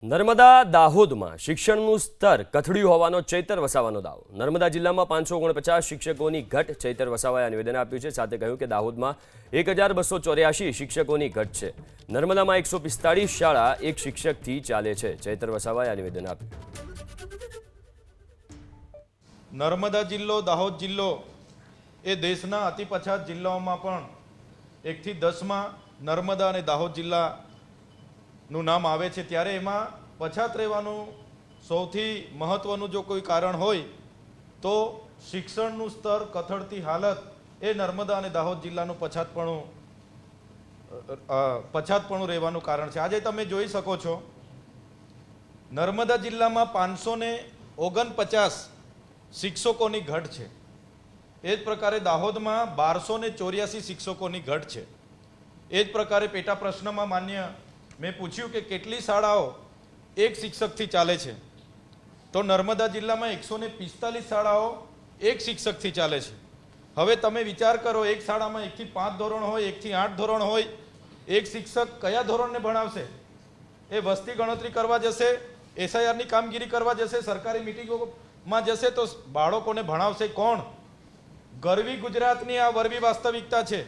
નર્મદા દાહોદમાં શિક્ષણનું સ્તર કથળ્યું હોવાનો ચૈતર વસાવાનો દાવો। નર્મદા જિલ્લામાં 549 શિક્ષકોની ઘટ ચૈતર વસાવાએ નિવેદન આપ્યું છે। સાથે કહ્યું કે દાહોદમાં 1284 શિક્ષકોની ઘટ છે। નર્મદામાં 145 શાળા એક શિક્ષકથી ચાલે છે। ચૈતર વસાવાએ નિવેદન આપ્યું। નર્મદા જિલ્લો દાહોદ જિલ્લો એ દેશના અતિ પછાત જિલ્લાઓમાં પણ 1 થી 10માં નર્મદા અને દાહોદ જિલ્લાનું નામ આવે છે। ત્યારે એમાં પછાત રહેવાનું સૌથી મહત્વનું જો કોઈ કારણ હોય તો શિક્ષણનું સ્તર કથળતી હાલત એ નર્મદા અને દાહોદ જિલ્લાનું પછાતપણું રહેવાનું કારણ છે। આજે તમે જોઈ શકો છો નર્મદા જિલ્લામાં 549 શિક્ષકોની ઘટ છે। એ જ પ્રકારે દાહોદમાં 1284 શિક્ષકોની ઘટ છે। એ જ પ્રકારે પેટા પ્રશ્નમાં માન્ય મેં પૂછ્યું કે કેટલી શાળાઓ એક શિક્ષકથી ચાલે છે, તો નર્મદા જિલ્લામાં 145 શાળાઓ એક શિક્ષકથી ચાલે છે। હવે તમે વિચાર કરો, એક શાળામાં 1 થી 5 ધોરણ હોય, 1 થી 8 ધોરણ હોય, એક શિક્ષક કયા ધોરણને ભણાવશે? એ વસ્તી ગણતરી કરવા જશે, એસઆઈઆરની કામગીરી કરવા જશે, સરકારી મિટિંગોમાં જશે, તો બાળકોને ભણાવશે કોણ? ગરવી ગુજરાતની આ વરવી વાસ્તવિકતા છે।